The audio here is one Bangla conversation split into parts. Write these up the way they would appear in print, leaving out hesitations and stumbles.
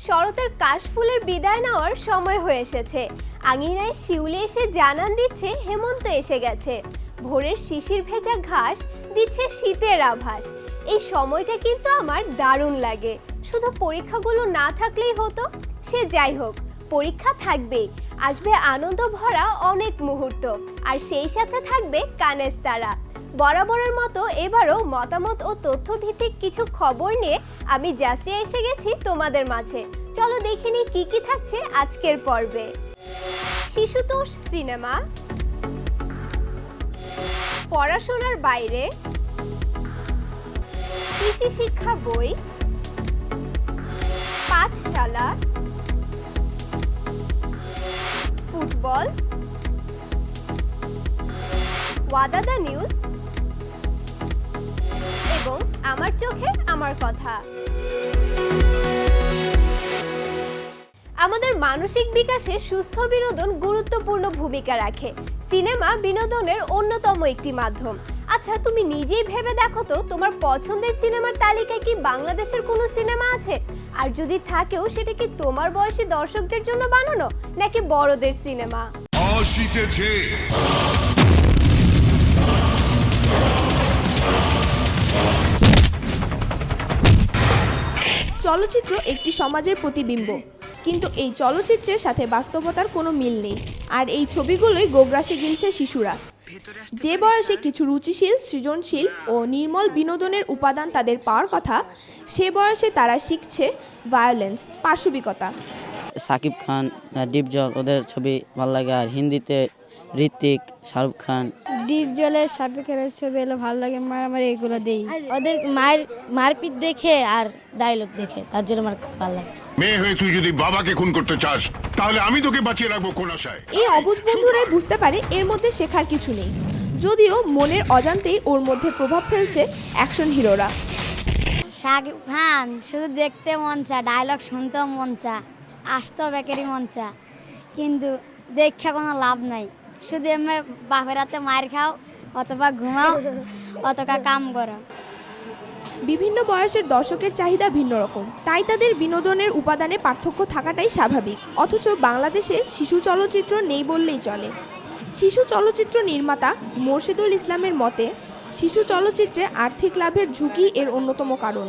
শরতের কাশফুলের বিদায় নেওয়ার সময় হয়ে এসেছে। আঙিনায় শিউলি এসে জানান দিচ্ছে হেমন্ত এসে গেছে। ভোরের শিশির ভেজা ঘাস দিচ্ছে শীতের আভাস। এই সময়টা কিন্তু আমার দারুণ লাগে। শুধু পরীক্ষাগুলো না থাকলেই হতো। সে যাই হোক, পরীক্ষা থাকবেই, আসবে আনন্দ ভরা অনেক মুহূর্ত, আর সেই সাথে থাকবে কানের তারা। বরাবরের মতো এবারও মতামত ও তথ্যভিত্তিক কিছু খবর নিয়ে আমি জাসিয়া এসে গেছি তোমাদের মাঝে। চলো দেখে নিই কি কি থাকছে আজকের পর্বে। শিশুতোষ সিনেমা, পড়াশোনার বাইরে, কৃষি শিক্ষা বই, পাঠশালা, ফুটবল, ওয়াদাদা নিউজ এবং আমার চোখে আমার কথা। আমাদের মানসিক বিকাশে সুস্থ বিনোদন গুরুত্বপূর্ণ ভূমিকা রাখে। সিনেমা বিনোদনের অন্যতম একটি মাধ্যম। আচ্ছা, তুমি নিজেই ভেবে দেখো তো, তোমার পছন্দের সিনেমার তালিকায় কি বাংলাদেশের কোনো সিনেমা আছে? আর যদি থাকেও, সেটা কি তোমার বয়সী দর্শকদের জন্য বানানো নাকি বড়দের সিনেমা? চলচ্চিত্র একটি সমাজের প্রতিবিম্ব, কিন্তু এই চলচ্চিত্রের সাথে বাস্তবতার কোনো মিল নেই। আর এই ছবিগুলোই গোগ্রাসে গিলছে শিশুরা। যে বয়সে কিছু রুচিশীল, সৃজনশীল ও নির্মল বিনোদনের উপাদান তাদের পাওয়ার কথা, সে বয়সে তারা শিখছে ভায়োলেন্স, পাশবিকতা। সাকিব খান, ডিপজল, ওদের ছবি ভালো লাগে। আর হিন্দিতে ঋত্বিক, শাহরুখ খান। ডিপজলের সাকিব খানের ছবি এলো ভালো লাগে, মারামারি এগুলো দেই। ওদের মারপিট দেখে আর ডায়লগ দেখে, তার জন্য আমার কাছে ভালো লাগে। মেয়ে হয়ে তুই যদি বাবাকে খুন করতে চাস, তাহলে আমি তোকে বাঁচিয়ে রাখবো কোন আশায়? এই অবুঝ বন্ধুরাই বুঝতে পারে এর মধ্যে শেখার কিছু নেই, যদিও মনের অজান্তেই ওর মধ্যে প্রভাব ফেলছে অ্যাকশন হিরোরা। শাকিব খান শুধু দেখতে মন চা, ডায়লগ শুনতেও মন চা, আসতেও বেকারি মন চা, কিন্তু দেখা কোনো লাভ নাই। শুধু এমনি বাপের হাতে মার খাও, অথবা ঘুমাও, অথবা কাম করো। বিভিন্ন বয়সের দর্শকের চাহিদা ভিন্ন রকম, তাই তাদের বিনোদনের উপাদানে পার্থক্য থাকাটাই স্বাভাবিক। অথচ বাংলাদেশে শিশু চলচ্চিত্র নেই বললেই চলে। শিশু চলচ্চিত্র নির্মাতা মোর্শেদুল ইসলামের মতে, শিশু চলচ্চিত্রে আর্থিক লাভের ঝুঁকি এর অন্যতম কারণ।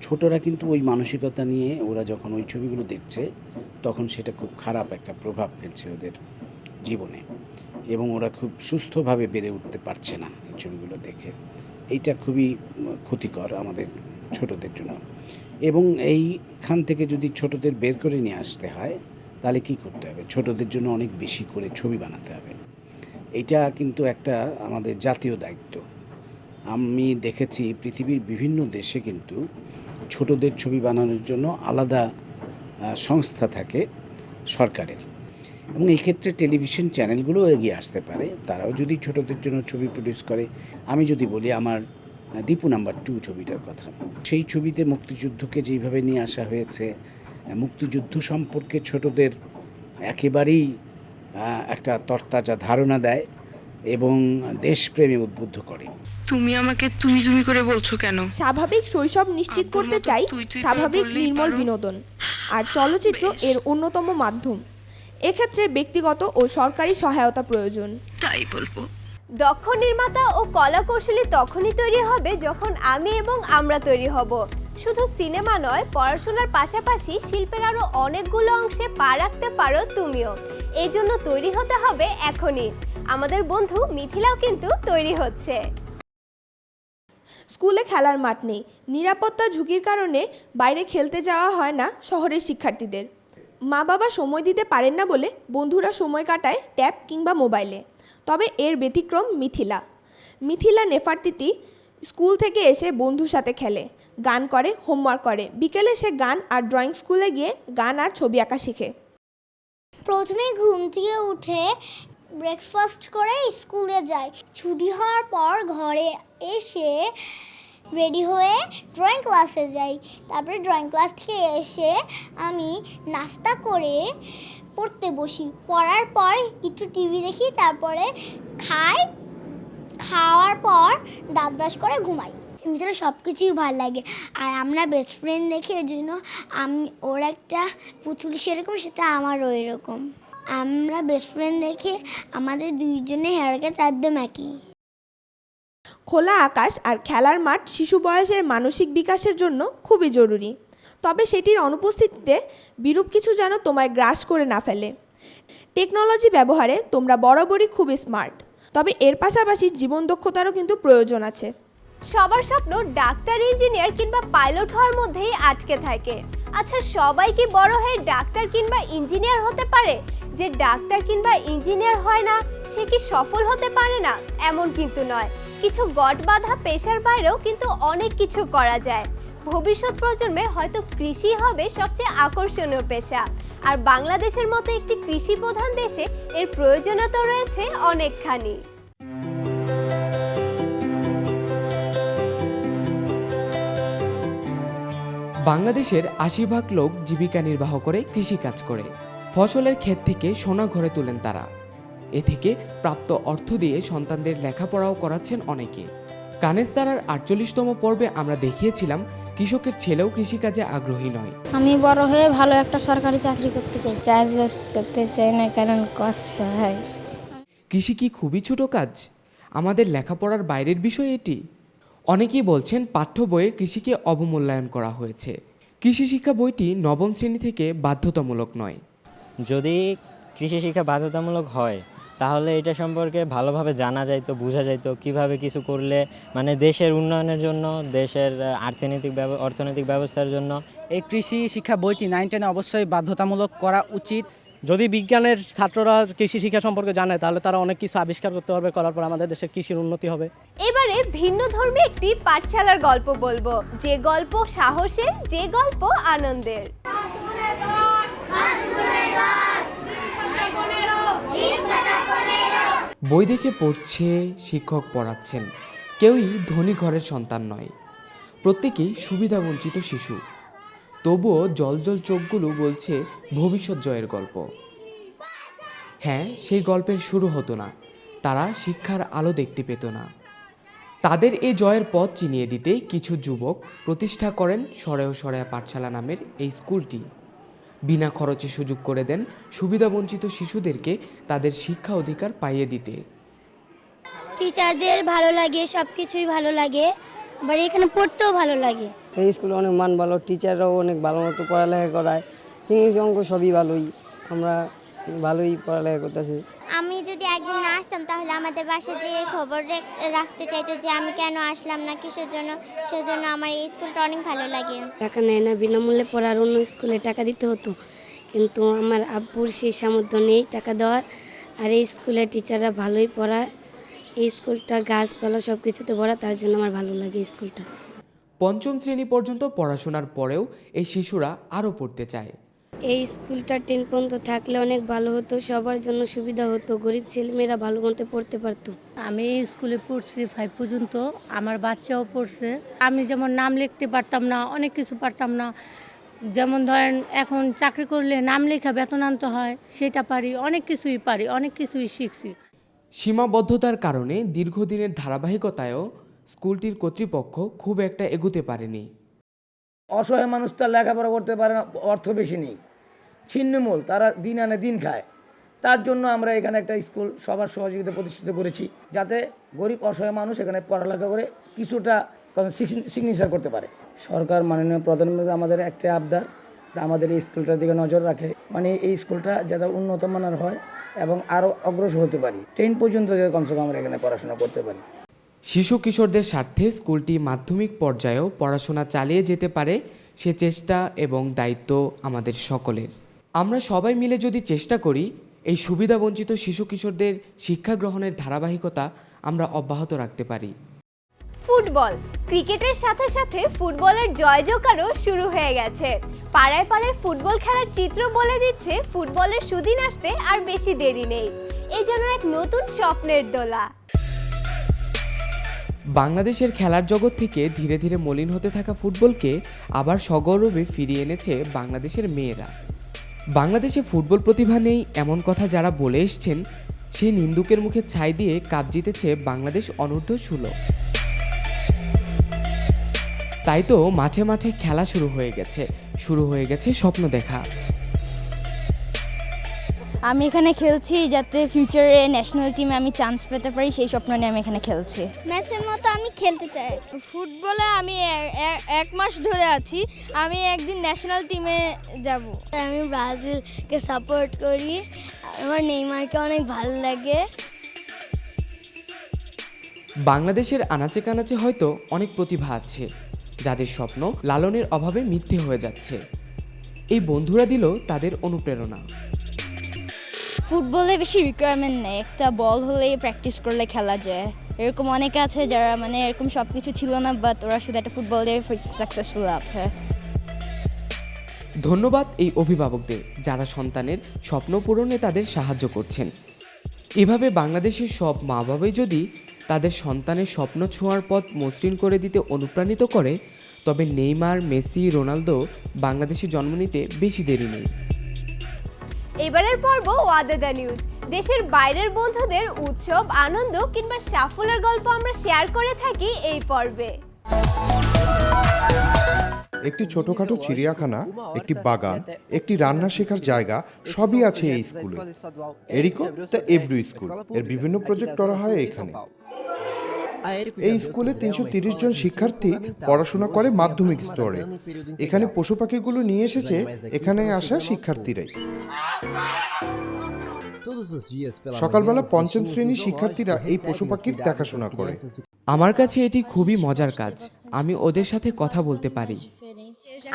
ছোটরা কিন্তু ওই মানসিকতা নিয়ে ওরা যখন ওই ছবিগুলো দেখছে, তখন সেটা খুব খারাপ একটা প্রভাব ফেলছে ওদের জীবনে, এবং ওরা খুব সুস্থভাবে বেড়ে উঠতে পারছে না এই ছবিগুলো দেখে। এইটা খুবই ক্ষতিকর আমাদের ছোটদের জন্য। এবং এইখান থেকে যদি ছোটদের বের করে নিয়ে আসতে হয়, তাহলে কি করতে হবে? ছোটদের জন্য অনেক বেশি করে ছবি বানাতে হবে। এইটা কিন্তু একটা আমাদের জাতীয় দায়িত্ব। আমি দেখেছি পৃথিবীর বিভিন্ন দেশে কিন্তু ছোটদের ছবি বানানোর জন্য আলাদা সংস্থা থাকে সরকারের, এবং এই ক্ষেত্রে টেলিভিশন চ্যানেলগুলোও এগিয়ে আসতে পারে। তারাও যদি ছোটদের জন্য ছবি প্রডিউস করে। আমি যদি বলি আমার দীপু নাম্বার 2 ছবিটার কথা, সেই ছবিতে মুক্তিযুদ্ধকে যেইভাবে নিয়ে আসা হয়েছে, মুক্তিযুদ্ধ সম্পর্কে ছোটদের একেবারেই একটা তরতাজা ধারণা দেয় এবং দেশপ্রেমে উদ্বুদ্ধ করে। তুমি আমাকে তুমি তুমি করে বলছো কেন? স্বাভাবিক শৈশব নিশ্চিত করতে চাই স্বাভাবিক নির্মল বিনোদন, আর চলচ্চিত্র এর অন্যতম মাধ্যম। এক্ষেত্রে ব্যক্তিগত ও সরকারি সহায়তা প্রয়োজন। তাই বলবো। দক্ষ নির্মাতা ও কলাকৌশলী তখনই তৈরি হবে যখন আমি এবং আমরা তৈরি হব। শুধু সিনেমা নয়, পড়াশোনার পাশাপাশি শিল্পের আরও অনেকগুলো অংশে পা রাখতে পারো তুমিও। এই জন্য তৈরি হতে হবে এখনই। আমাদের বন্ধু মিথিলাও কিন্তু তৈরি হচ্ছে। স্কুলে খেলার মাঠ নেই, নিরাপত্তা ঝুঁকির কারণে বাইরে খেলতে যাওয়া হয় না শহরের শিক্ষার্থীদের। মা বাবা সময় দিতে পারেন না বলে বন্ধুরা সময় কাটায় ট্যাব কিংবা মোবাইলে। তবে এর ব্যতিক্রম মিথিলা নেফার্তিতি স্কুল থেকে এসে বন্ধুর সাথে খেলে, গান করে, হোমওয়ার্ক করে। বিকেলে সে গান আর ড্রয়িং স্কুলে গিয়ে গান আর ছবি আঁকা শেখে। প্রথমে ঘুম থেকে উঠে ব্রেকফাস্ট করে স্কুলে যাই। ছুটি হওয়ার পর ঘরে এসে রেডি হয়ে ড্রয়িং ক্লাসে যাই। তারপরে ড্রয়িং ক্লাস থেকে এসে আমি নাস্তা করে পড়তে বসি। পড়ার পর একটু টিভি দেখি, তারপরে খাই। খাওয়ার পর দাঁত ব্রাশ করে ঘুমাই। ভিতরে সব কিছুই ভালো লাগে। আর আমরা বেস্ট ফ্রেন্ড দেখি, ওই জন্য ওর একটা পুতুল সেরকম, সেটা আমারও এরকম। আমরা বেস্ট ফ্রেন্ড দেখে আমাদের দুইজনের হেয়ার কাট একদম একই। খোলা আকাশ আর খেলার মাঠ শিশু বয়সের মানসিক বিকাশের জন্য খুবই জরুরি, তবে সেটির অনুপস্থিতিতে বিরূপ কিছু যেন তোমায় গ্রাস করে না ফেলে। টেকনোলজি ব্যবহারে তোমরা বরাবরই খুবই স্মার্ট, তবে এর পাশাপাশি জীবন দক্ষতারও কিন্তু প্রয়োজন আছে। সবার স্বপ্ন ডাক্তার, ইঞ্জিনিয়ার কিংবা পাইলট হওয়ার মধ্যেই আটকে থাকে। আচ্ছা, সবাই কি বড় হয়ে ডাক্তার কিংবা ইঞ্জিনিয়ার হতে পারে? যে ডাক্তার কিংবা ইঞ্জিনিয়ার হয় না, সে কি সফল হতে পারে না? এমন কিন্তু নয়। কিছু গট বাঁধা পেশার বাইরেও কিন্তু অনেক কিছু করা যায়। ভবিষ্যৎ প্রজন্মে হয়তো কৃষি হবে সবচেয়ে আকর্ষণীয় পেশা। আর বাংলাদেশের মতো একটি কৃষি প্রধান দেশে এর প্রয়োজনীয়তা রয়েছে অনেকখানি। বাংলাদেশের ৮০% লোক জীবিকা নির্বাহ করে কৃষিকাজ করে। ফসলের ক্ষেত থেকে সোনা ঘরে তোলেন তারা। এ থেকে প্রাপ্ত অর্থ দিয়ে সন্তানদের লেখাপড়াও করাচ্ছেন অনেকে। কানেস্তারার ৪৮তম পর্বে আমরা দেখিয়েছিলাম কৃষকের ছেলেও কৃষিকাজে আগ্রহী নয়। আমি বড় হয়ে ভালো একটা সরকারি চাকরি করতে চাই। চাষবাস করতে চাই না, কারণ কষ্ট হয়। কৃষি কি খুবই ছোট কাজ? আমাদের লেখাপড়ার বাইরের বিষয় এটি? অনেকেই বলছেন পাঠ্য বইয়ে কৃষিকে অবমূল্যায়ন করা হয়েছে। কৃষি শিক্ষা বইটি নবম শ্রেণী থেকে বাধ্যতামূলক নয়। যদি কৃষি শিক্ষা বাধ্যতামূলক হয় তাহলে এটা সম্পর্কে ভালোভাবে জানা যাইতো, বোঝা যাইতো কীভাবে কিছু করলে মানে দেশের উন্নয়নের জন্য, দেশের অর্থনৈতিক ব্যবস্থার জন্য। এই কৃষি শিক্ষা বইটি 9, 10 অবশ্যই বাধ্যতামূলক করা উচিত। যদি বিজ্ঞানের ছাত্ররা কৃষি শিক্ষা সম্পর্কে জানে তাহলে তারা অনেক কিছু আবিষ্কার করতে পারবে, করার পর আমাদের দেশের কৃষির উন্নতি হবে। এবারে ভিন্ন ধর্মী একটি পাঠশালার গল্প বলবো, যে গল্প সাহসের, যে গল্প আনন্দের। বই দেখে পড়ছে, শিক্ষক পড়াচ্ছেন। কেউই ধনী ঘরের সন্তান নয়, প্রত্যেকেই সুবিধাবঞ্চিত শিশু। তবুও জলজল চোখগুলো বলছে ভবিষ্যৎ জয়ের গল্প। হ্যাঁ, সেই গল্পের শুরু হতো না, তারা শিক্ষার আলো দেখতে পেত না। তাদের এই জয়ের পথ চিনিয়ে দিতে কিছু যুবক প্রতিষ্ঠা করেন সরেও সরেয়া পাঠশালা নামের এই স্কুলটি। বিনা খরচে সুযোগ করে দেন সুবিধাবঞ্চিত শিশুদেরকে তাদের শিক্ষা অধিকার পাইয়ে দিতে। টিচারদের ভালো লাগে, সব কিছুই ভালো লাগে, আবার এখানে পড়তেও ভালো লাগে। এই স্কুলে অনেক মান ভালো, টিচাররাও অনেক ভালো মতো পড়ালেখা করায়। ইংলিশ অঙ্ক সবই ভালোই, আমরা ভালোই পড়ালেখা করতেছি। আমি যদি একদিন না আসতাম তাহলে আমাদের বাসায় যে খবর রাখতে চাইতো যে আমি কেন আসলাম না, কিসের জন্য। সেজন্য আমার এই স্কুলটা অনেক ভালো লাগে। টাকা নেয় না, বিনামূল্যে পড়ার, অন্য স্কুলে টাকা দিতে হতো, কিন্তু আমার আব্বুর সেই সামর্থ্য নেই টাকা দেওয়ার। আর এই স্কুলে টিচাররা ভালোই পড়ায়। এই স্কুলটা গাছপালা সব কিছুতে ভরা, তার জন্য আমার ভালো লাগে স্কুলটা। পঞ্চম শ্রেণী পর্যন্ত পড়াশোনার পরেও এই শিশুরা আরও পড়তে চায়। এই স্কুলটা 10 পর্যন্ত থাকলে অনেক ভালো হতো, সবার জন্য সুবিধা হতো, গরিব ছেলেমেয়েরা ভালো মতো পড়তে পারতো। আমি এই স্কুলে পড়ছি 5 পর্যন্ত, আমার বাচ্চাও পড়ছে। আমি যেমন নাম লিখতে পারতাম না, অনেক কিছু পারতাম না, যেমন ধরেন এখন চাকরি করলে নাম লেখা বেতন আনতে হয়, সেটা পারি, অনেক কিছুই পারি, অনেক কিছুই শিখছি। সীমাবদ্ধতার কারণে দীর্ঘদিনের ধারাবাহিকতায়ও স্কুলটির কর্তৃপক্ষ খুব একটা এগোতে পারেনি। অসহায় মানুষটা লেখাপড়া করতে পারে না, অর্থ বেশি নেই, ছিন্নমূল, তারা দিন আনে দিন খায়। তার জন্য আমরা এখানে একটা স্কুল সবার সহযোগিতা প্রতিষ্ঠিত করেছি, যাতে গরিব অসহায় মানুষ এখানে পড়ালেখা করে কিছুটা সিগনেচার করতে পারে। সরকার মাননীয় প্রধানমন্ত্রী আমাদের একটা আবদার, আমাদের এই স্কুলটার দিকে নজর রাখে, মানে এই স্কুলটা যাতে উন্নত মানের হয় এবং আরও অগ্রসর হতে পারি, 10 পর্যন্ত যাতে কমসে কম আমরা এখানে পড়াশোনা করতে পারি। শিশু কিশোরদের স্বার্থে স্কুলটি মাধ্যমিক পর্যায়েও পড়াশোনা চালিয়ে যেতে পারে, সে চেষ্টা এবং দায়িত্ব আমাদের সকলের। আমরা সবাই মিলে যদি চেষ্টা করি, এই সুবিধাবঞ্চিত শিশু কিশোরদের শিক্ষা গ্রহণের ধারাবাহিকতা আমরা অব্যাহত রাখতে পারি। ফুটবল। ক্রিকেটের সাথে সাথে ফুটবলের জয়জয়কারও শুরু হয়ে গেছে। পাড়ায় পাড়ায় ফুটবল খেলার চিত্র বলে দিচ্ছে ফুটবলের সুদিন আসতে আর বেশি দেরি নেই। এই যেন এক নতুন স্বপ্নের দোলা। বাংলাদেশের খেলার জগৎ থেকে ধীরে ধীরে মলিন হতে থাকা ফুটবলকে আবার সগৌরবে ফিরিয়ে এনেছে বাংলাদেশের মেয়েরা। বাংলাদেশে ফুটবল প্রতিভা নেই এমন কথা যারা বলে এসছেন, সেই নিন্দুকের মুখে ছাই দিয়ে কাপ জিতেছে বাংলাদেশ অনূর্ধ্ব 16। তাই তো মাঠে মাঠে খেলা শুরু হয়ে গেছে স্বপ্ন দেখা। আমি এখানে খেলছি যাতে ফিউচারে ন্যাশনাল টিমে আমি চান্স পেতে পারি, সেই স্বপ্ন নিয়ে আমি এখানে খেলছি। ম্যাচের মতো আমি খেলতে চাই। ফুটবলে আমি এক মাস ধরে আছি, আমি একদিন ন্যাশনাল টিমে যাব। আমি ব্রাজিলকে সাপোর্ট করি, আমার নেইমারকে অনেক ভালো লাগে। বাংলাদেশের আনাচে কানাচে হয়তো অনেক প্রতিভা আছে, যাদের স্বপ্ন লালনের অভাবে মিথ্যে হয়ে যাচ্ছে। এই বন্ধুরা দিল তাদের অনুপ্রেরণা। ফুটবলে বেশি রিকোয়ারমেন্ট নেই, একটা বল হলেই প্র্যাকটিস করলে খেলা যায়। এরকম অনেকে আছে যারা মানে এরকম সব কিছু ছিল না, বাট ওরা শুধু একটা ফুটবল দিয়ে সাকসেসফুল আছে। ধন্যবাদ এই অভিভাবকদের যারা সন্তানের স্বপ্ন পূরণে তাদের সাহায্য করছেন। এভাবে বাংলাদেশের সব মা বাবাই যদি তাদের সন্তানের স্বপ্ন ছোঁয়ার পথ মসৃণ করে দিতে অনুপ্রাণিত করে, তবে নেইমার, মেসি, রোনালদো বাংলাদেশে জন্ম নিতে বেশি দেরি নেই। এবারের পর্ব ওয়াদা দ্য নিউজ। দেশের বাইরের বন্ধুদের উৎসব, আনন্দ কিংবা সাফল্যের গল্প আমরা শেয়ার করে থাকি এই পর্বে। একটি ছোটখাটো চিড়িয়াখানা, একটি বাগান, একটি রান্না শেখার জায়গা সবই আছে এই স্কুলে। এরিকো দ্য এব্রু স্কুল এর বিভিন্ন প্রজেক্ট করা হয় এখানে। এই স্কুলে ৩৩০ জন শিক্ষার্থী পড়াশোনা করে মাধ্যমিক স্তরে। এখানে পশু পাখিগুলো নিয়ে এসেছে এখানে আসা শিক্ষার্থীরাই। সকালবেলা পঞ্চম শ্রেণীর শিক্ষার্থীরা এই পশু পাখির দেখাশোনা করে। আমার কাছে এটি খুবই মজার কাজ, আমি ওদের সাথে কথা বলতে পারি।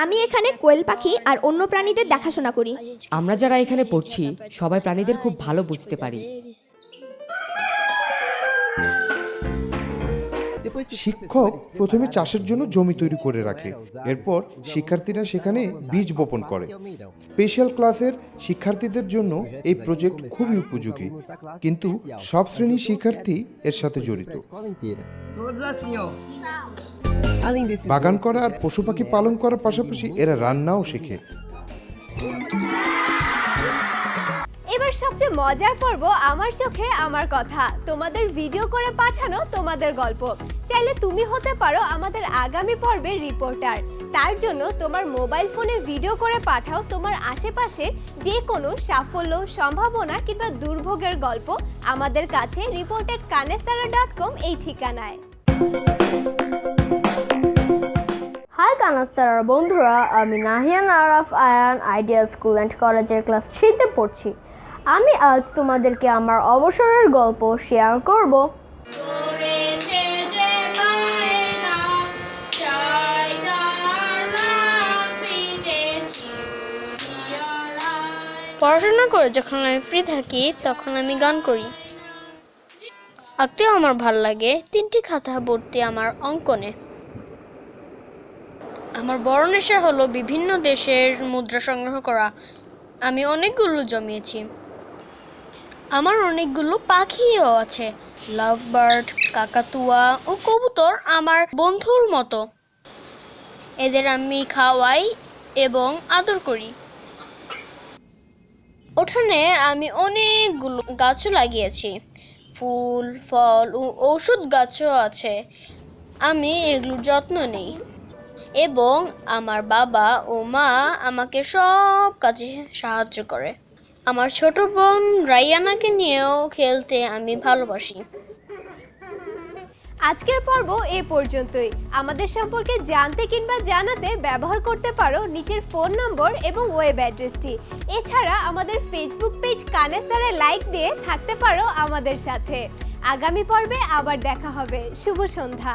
আমি এখানে কোয়েল পাখি আর অন্য প্রাণীদের দেখাশোনা করি। আমরা যারা এখানে পড়ছি সবাই প্রাণীদের খুব ভালো বুঝতে পারি। শিক্ষক প্রথমে চাষের জন্য জমি তৈরি করে রাখে, এরপর শিক্ষার্থীরা সেখানে বীজ বপন করে। স্পেশাল ক্লাসের শিক্ষার্থীদের জন্য এই প্রজেক্ট খুবই উপযোগী, কিন্তু সব শ্রেণীর শিক্ষার্থী এর সাথে জড়িত। বাগান করা আর পশু পাখি পালন করার পাশাপাশি এরা রান্নাও শেখে। এবার সবচেয়ে মজার পর্ব আমার চোখে আমার কথা। তোমাদের ভিডিও করে পাঠানো তোমাদের গল্প। চাইলে তুমি হতে পারো আমাদের আগামী পর্বের রিপোর্টার। তার জন্য তোমার মোবাইল ফোনে ভিডিও করে পাঠাও তোমার আশেপাশে যে কোনো সাফল্য, সম্ভাবনা কিংবা দুর্ভোগের গল্প আমাদের কাছে report@kanestara.com এই ঠিকানায়। হাই কানাস্তারার বন্ধুরা, আমি Nahiyan Araf Ayan Ideal School and কলেজের ক্লাস 3তে পড়ছি। আমি আজ তোমাদেরকে আমার অবসরের গল্প শেয়ার করব। পড়াশোনা করে যখন আমি ফ্রি থাকি তখন আমি গান করি। আঁকতেও আমার ভালো লাগে। 3টি খাতা ভর্তি আমার অঙ্কনে। আমার বড় নেশা হলো বিভিন্ন দেশের মুদ্রা সংগ্রহ করা। আমি অনেকগুলো জমিয়েছি। আমার অনেকগুলো পাখিও আছে। লাভ বার্ড, কাকাতুয়া ও কবুতর আমার বন্ধুর মতো। এদের আমি খাওয়াই এবং আদর করি। উঠানে আমি অনেকগুলো গাছও লাগিয়েছি। ফুল, ফল ও ঔষধ গাছও আছে। আমি এগুলোর যত্ন নিই এবং আমার বাবা ও মা আমাকে সব কাজে সাহায্য করে। আমার ছোট বোন রাইয়ানাকে নিয়েও খেলতে আমি ভালোবাসি। আজকের পর্ব এ পর্যন্তই। আমাদের সম্পর্কে জানতে কিংবা জানাতে ব্যবহার করতে পারো নিচের ফোন নম্বর এবং ওয়েব অ্যাড্রেসটি। এছাড়া আমাদের ফেসবুক পেজ কানেস্তারায় লাইক দিয়ে থাকতে পারো আমাদের সাথে। আগামী পর্বে আবার দেখা হবে। শুভ সন্ধ্যা।